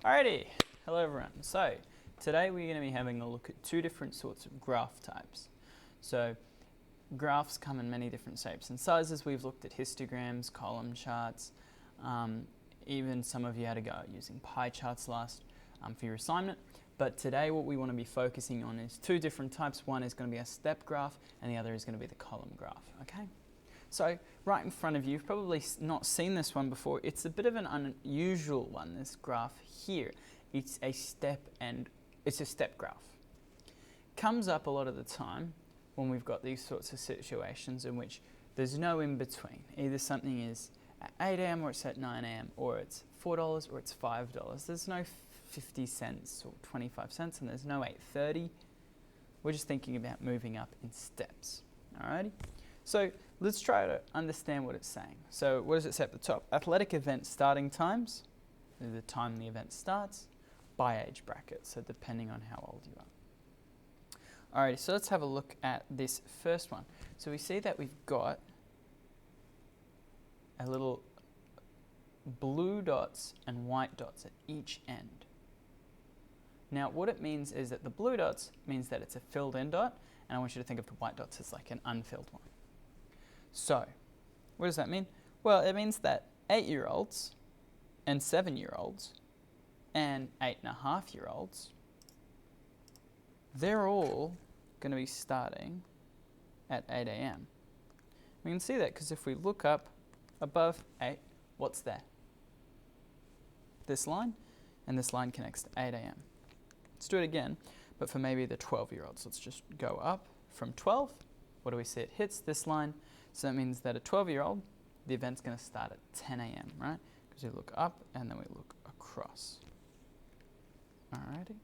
Alrighty, hello everyone. So today we're going to be having a look at two different sorts of graph types. So graphs come in many different shapes and sizes. We've looked at histograms, column charts, even some of you had a go at using pie charts last for your assignment. But today what we want to be focusing on is two different types. One is going to be a step graph and the other is going to be the column graph. Okay. So right in front of you, you've probably not seen this one before. It's a bit of an unusual one, this graph here. It's a step graph. Comes up a lot of the time when we've got these sorts of situations in which there's no in between. Either something is at 8 a.m. or it's at 9 a.m. or it's $4 or it's $5. There's no 50 cents or 25 cents and there's no 8:30. We're just thinking about moving up in steps. Alrighty? So let's try to understand what it's saying. So what does it say at the top? Athletic event starting times, the time the event starts, by age bracket, so depending on how old you are. Alright, so let's have a look at this first one. So we see that we've got a little blue dots and white dots at each end. Now what it means is that the blue dots means that it's a filled in dot, and I want you to think of the white dots as like an unfilled one. So, what does that mean? Well, it means that 8-year-olds and 7-year-olds and 8.5-year-olds, they're all going to be starting at 8 a.m. We can see that because if we look up above 8, what's there? This line, and this line connects to 8 a.m. Let's do it again, but for maybe the 12-year-olds. Let's just go up from 12. What do we see? It hits this line. So that means that a 12-year-old, the event's going to start at 10 a.m., right? Because we look up and then we look across. Alrighty.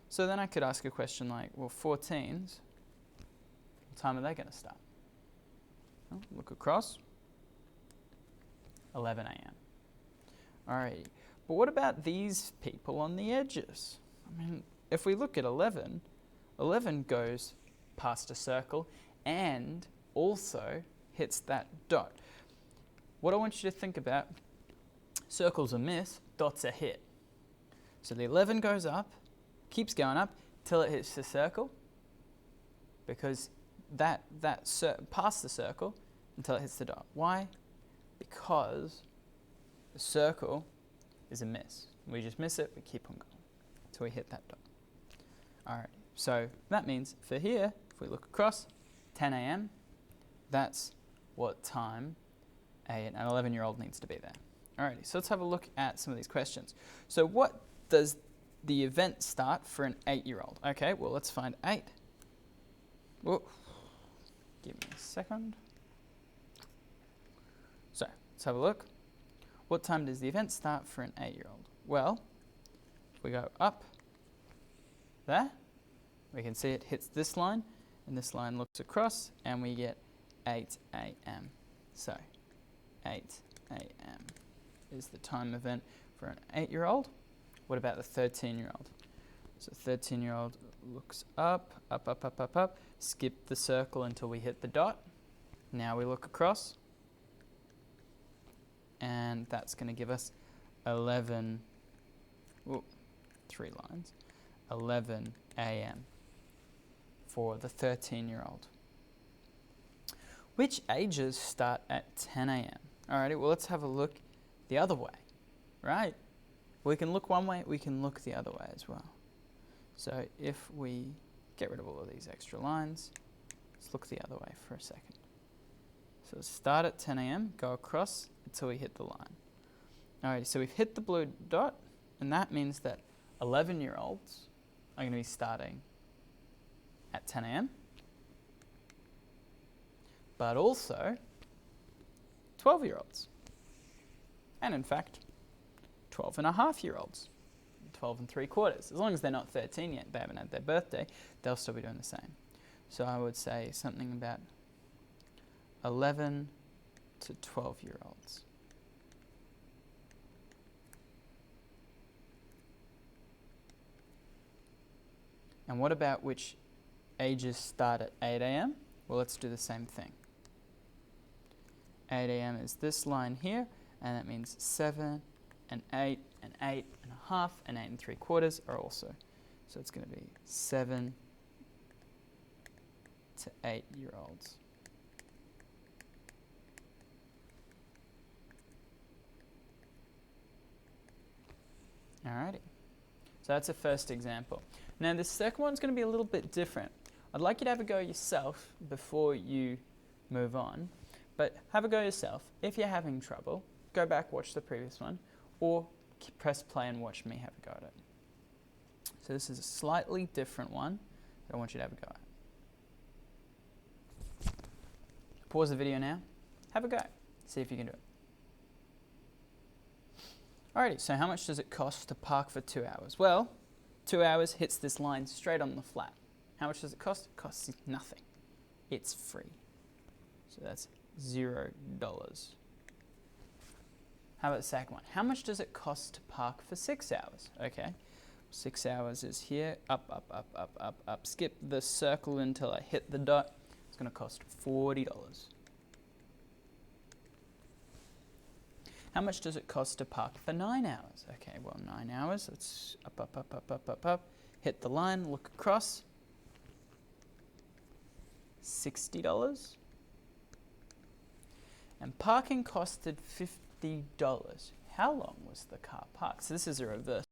So then I could ask a question like, well, 14s, what time are they going to start? Well, look across, 11 a.m. Alrighty. But what about these people on the edges? I mean, if we look at 11, 11 goes past a circle and also hits that dot. What I want you to think about, circles are miss, dots are hit. So the 11 goes up, keeps going up till it hits the circle, because past the circle until it hits the dot. Why? Because the circle is a miss. We just miss it, we keep on going till we hit that dot. Alright, so that means for here, if we look across, 10 a.m., that's what time an 11-year-old needs to be there. Alrighty, so let's have a look at some of these questions. So what does the event start for an 8-year-old? Okay, well, let's find 8. Whoa. Give me a second. So let's have a look. What time does the event start for an 8-year-old? Well, if we go up there, we can see it hits this line, and this line looks across, and we get 8 a.m. So 8 a.m. is the time event for an 8-year-old. What about the 13-year-old? So 13-year-old looks up, skip the circle until we hit the dot. Now we look across, and that's going to give us 11, 3 lines, 11 a.m. for the 13-year-old. Which ages start at 10 a.m.? Alrighty, well, let's have a look the other way, right? We can look one way, we can look the other way as well. So if we get rid of all of these extra lines, let's look the other way for a second. So start at 10 a.m., go across until we hit the line. Alrighty, so we've hit the blue dot, and that means that 11-year-olds are going to be starting at 10 a.m., but also 12-year-olds. And in fact, 12.5-year-olds, 12 3/4. As long as they're not 13 yet, they haven't had their birthday, they'll still be doing the same. So I would say something about 11 to 12-year-olds. And what about which ages start at 8 a.m.? Well, let's do the same thing. 8 a.m. is this line here, and that means 7 and 8 and 8.5 and 8 3/4 are also. So it's going to be 7 to 8-year-olds. Alrighty. So that's a first example. Now the second one's going to be a little bit different. I'd like you to have a go yourself before you move on, but have a go yourself. If you're having trouble, go back, watch the previous one, or press play and watch me have a go at it. So this is a slightly different one that I want you to have a go at. Pause the video now, have a go, see if you can do it. Alrighty, so how much does it cost to park for 2 hours? Well, 2 hours hits this line straight on the flat. How much does it cost? It costs nothing. It's free. So that's $0. How about the second one? How much does it cost to park for 6 hours? Okay, 6 hours is here, up, up, up, up, up, up. Skip the circle until I hit the dot. It's going to cost $40. How much does it cost to park for 9 hours? Okay, well, 9 hours, let's up, up, up, up, up, up, up. Hit the line, look across. $60. And parking costed $50. How long was the car parked? So this is a reverse.